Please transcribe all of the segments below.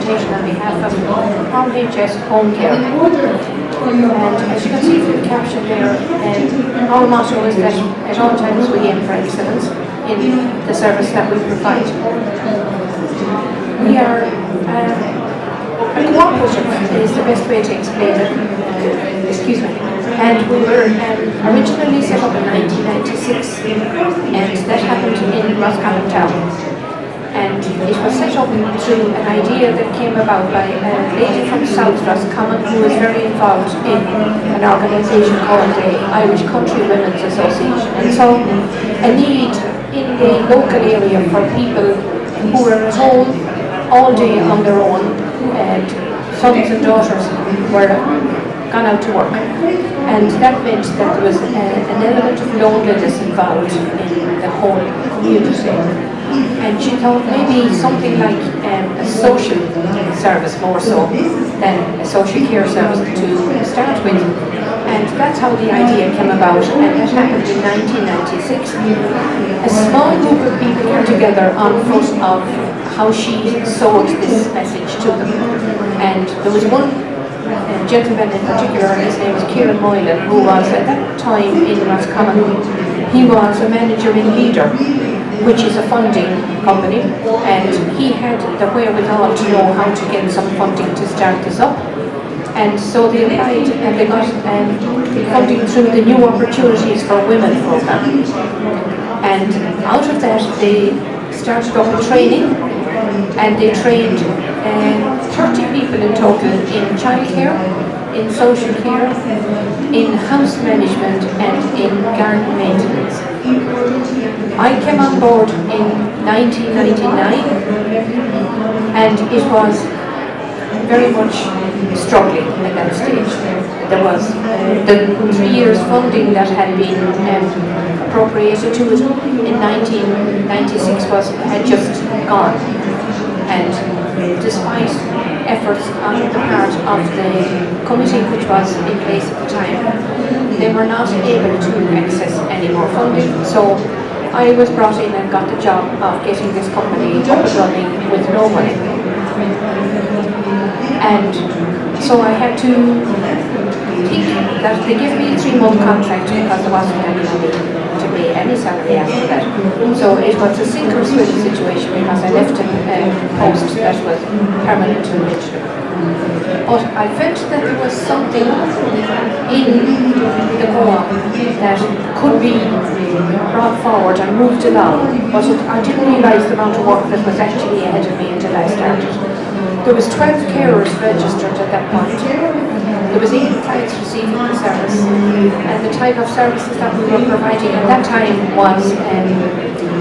presentation on behalf of RHS Homecare. And as you can see from the caption there, our motto is that at all times we aim for excellence in the service that we provide. We are a cooperative is the best way to explain it. Excuse me. And we were originally set up in 1996, and that happened in Roscommon Town. And it was set up through an idea that came about by a lady from South Roscommon who was very involved in an organisation called the Irish Country Women's Association. And so a need in the local area for people who were at home all day on their own, and sons and daughters were gone out to work. And that meant that there was an element of loneliness involved in the whole community. And she thought maybe something like a social service more so than a social care service to start with. And that's how the idea came about, and that happened in 1996. A small group of people came together on foot of how she sold this message to them. And there was one gentleman in particular, his name was Kieran Moylan, who was at that time in Roscommon. He was a manager in Leader, which is a funding company, and he had the wherewithal to know how to get some funding to start this up. And so they applied and they got funding through the New Opportunities for Women program. And out of that they started up a training, and they trained 30 people in total in childcare, in social care, in house management and in garden maintenance. I came on board in 1999, and it was very much struggling at that stage. There was the 3 years funding that had been appropriated to it in 1996 had just gone, and despite efforts on the part of the committee which was in place at the time, they were not able to access any more funding. So I was brought in and got the job of getting this company up and running with no money. And so I had to think that they gave me a 3-month contract because there wasn't any money to pay any salary after that. So it was a sink or swim situation because I left a post that was permanent in nature. But I felt that there was something in the co-op that could be brought forward and moved along, but I didn't realise the amount of work that was actually ahead of me until I started. There was 12 carers registered at that point. There was 8 clients receiving the service, and the type of services that we were providing at that time was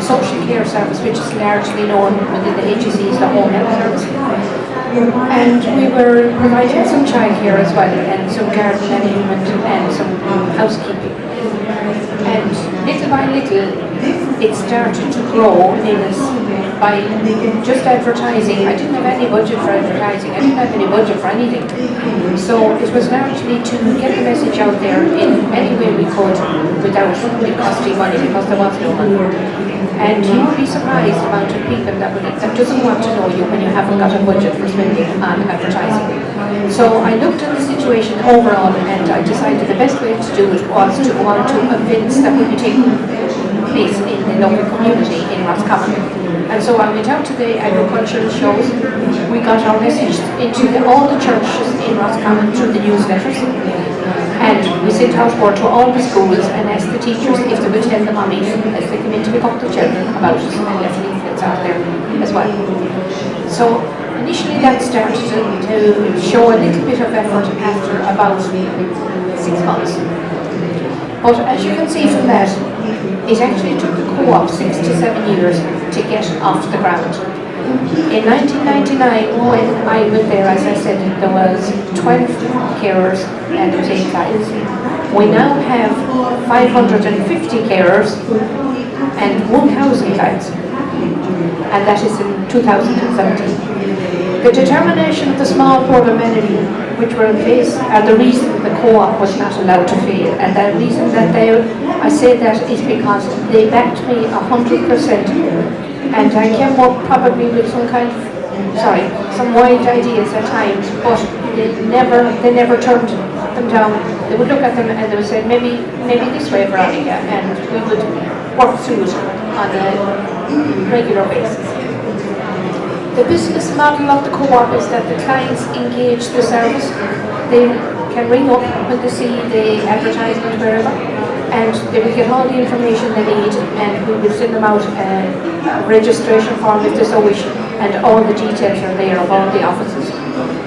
social care service, which is largely known within the HSE as the home health service. And we were providing some childcare as well, and some garden management and some housekeeping. And little by little, it started to grow in us by just advertising. I didn't have any budget for advertising, I didn't have any budget for anything. So it was largely to get the message out there in any way we could without it costing money, because there was no money. And you would be surprised the amount of people that doesn't want to know you when you haven't got a budget for spending on advertising. So I looked at the situation overall, and I decided the best way to do it was to go on to events that would be taking place in the local community in Roscommon. And so I went out to the agricultural shows. We got our message into all the churches in Roscommon through the newsletters. And we sent out word to all the schools and asked the teachers if they would tell the mummies as they come in to pick up the children about it, and left leaflets out there as well. So initially that started to show a little bit of effort after about 6 months. But as you can see from that, it actually took the co-op 6 to 7 years to get off the ground. In 1999, when I went there, as I said, there was 12 carers and there was 8 clients. We now have 550 carers and 1,000 clients, and that is in 2017. The determination of the small board of management which were in place are the reason the co-op was not allowed to fail, and the reason that I say that is because they backed me 100%, and I came up probably with some kind of some wild ideas at times, but they never turned them down. They would look at them and they would say, maybe this way, Veronica, and we would work through it on a regular basis. The business model of the co-op is that the clients engage the service. They can ring up when they see the advertisement wherever, and they will get all the information they need, and we will send them out a registration form if they so wish, and all the details are there of all the offices.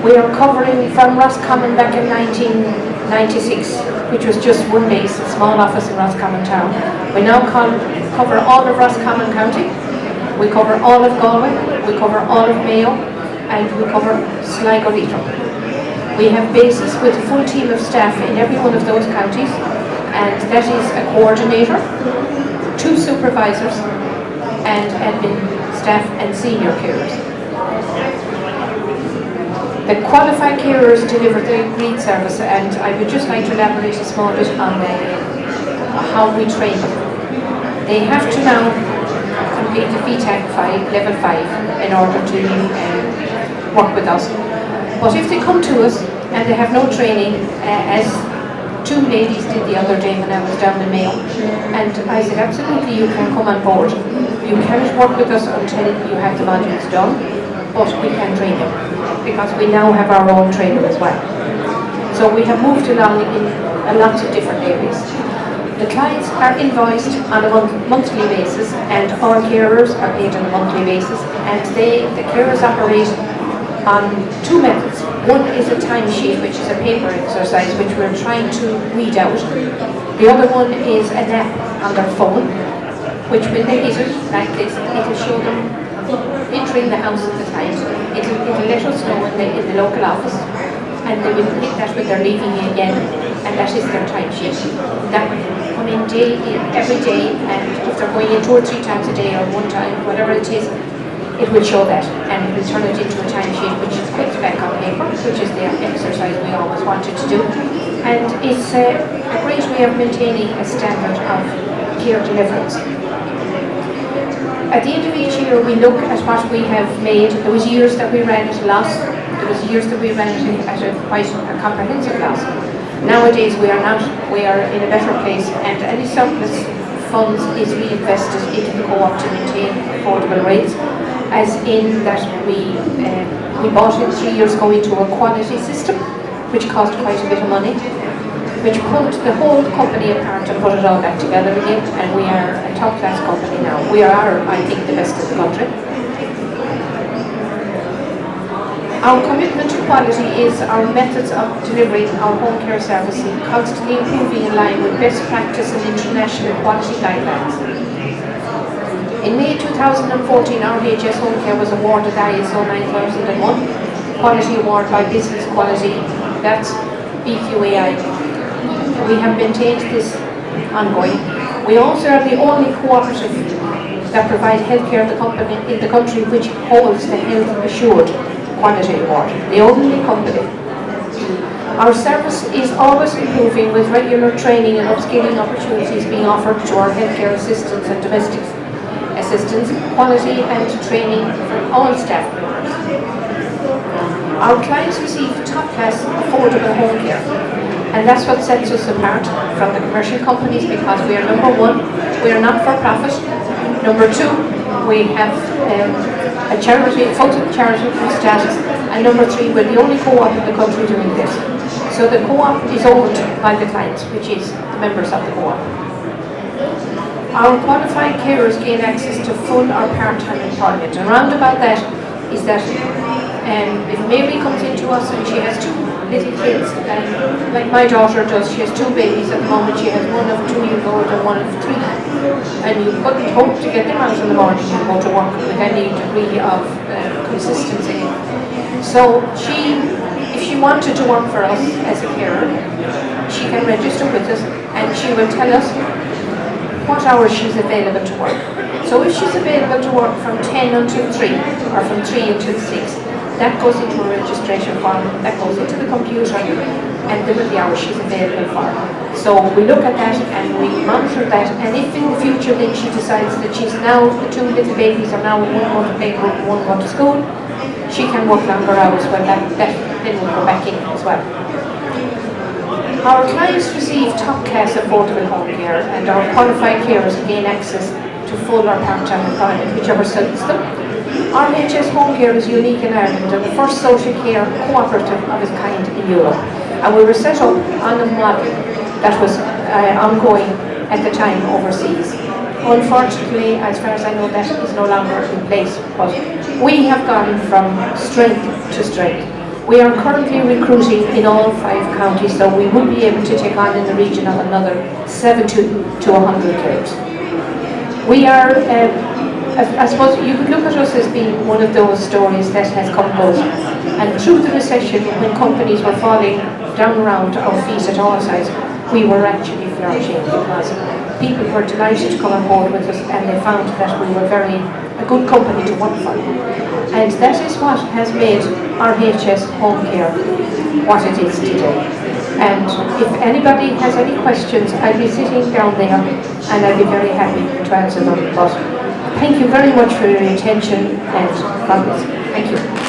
We are covering from Roscommon back in 1996, which was just one base, a small office in Roscommon town. We now cover all of Roscommon County. We cover all of Galway, we cover all of Mayo, and we cover Sligo Leitrim. We have bases with a full team of staff in every one of those counties, and that is a coordinator, 2 supervisors, and admin staff and senior carers. The qualified carers deliver the agreed service, and I would just like to elaborate a small bit on how we train them. They have to now complete the VTAC level 5 in order to work with us. But if they come to us and they have no training, as 2 ladies did the other day when I was down in Mayo, and I said, absolutely, you can come on board. You cannot work with us until you have the modules done, but we can train you, because we now have our own trainer as well. So we have moved along in a lot of different areas. The clients are invoiced on a monthly basis, and our carers are paid on a monthly basis, and the carers operate on 2 methods. One is a timesheet, which is a paper exercise which we're trying to read out. The other one is an app on their phone, which when they hit it like this, it'll show them entering the house at the time. It'll let us know in the local office, and they will hit that when they're leaving again, and that is their timesheet. That will come in every day, and if they're going in 2 or 3 times a day or 1 time, whatever it is, it will show that, and it will turn it into a timesheet which is put back on paper, which is the exercise we always wanted to do. And it's a great way of maintaining a standard of care deliverance. At the end of each year, we look at what we have made. There was years that we ran at a loss. There was years that we ran at quite a comprehensive loss. Nowadays, we are not. We are in a better place, and any surplus funds is reinvested into the co-op to maintain affordable rates. As in that we bought in 3 years ago into a quality system, which cost quite a bit of money, which pulled the whole company apart and put it all back together again, and we are a top-class company now. We are, I think, the best in the country. Our commitment to quality is our methods of delivering our home care services, constantly improving in line with best practice and international quality guidelines. In May 2014, RHS Homecare was awarded ISO 9001 Quality Award by Business Quality, that's BQAI. We have maintained this ongoing. We also are the only cooperative that provide healthcare in the country which holds the Health Assured Quality Award, the only company. Our service is always improving, with regular training and upskilling opportunities being offered to our healthcare assistants and domestic assistants, quality and training for all staff members. Our clients receive top-class affordable home care, and that's what sets us apart from the commercial companies, because we are number 1, we are not for profit. Number 2, we have a charity, full charitable status, and number 3, we're the only co-op in the country doing this. So the co-op is owned by the clients, which is the members of the co-op. Our qualified carers gain access to full or part-time employment, and round about that is that if Mary comes into us and she has 2 little kids, like my daughter does, she has 2 babies at the moment. She has one of 2 years old and one of 3, and you couldn't hope to get them out in the morning and go to work with any degree of consistency. So if she wanted to work for us as a carer, she can register with us, and she will tell us what hours she's available to work. So if she's available to work from 10 until 3 or from 3 until 6, that goes into a registration form, that goes into the computer, and there are the hours she's available for. So we look at that and we monitor that, and if in the future then she decides that she's now, the 2 little babies are now one going to playgroup, one going to school, she can work longer hours when that then will go back in as well. Our clients receive top-class affordable home care, and our qualified carers gain access to full or part-time employment, whichever suits them. RHS Homecare is unique in Ireland and the first social care cooperative of its kind in Europe. And we were set up on a model that was ongoing at the time overseas. Unfortunately, as far as I know, that is no longer in place, but we have gone from strength to strength. We are currently recruiting in all 5 counties, so we will be able to take on in the region of another 70 to 100 carers. We are, I suppose you could look at us as being one of those stories that has come good. And through the recession, when companies were falling down around our feet at all sides, we were actually flourishing because people were delighted to come on board with us, and they found that we were a good company to work for. And that is what has made RHS Homecare what it is today. And if anybody has any questions, I'll be sitting down there and I'll be very happy to answer them. But thank you very much for your attention, and God bless. Thank you.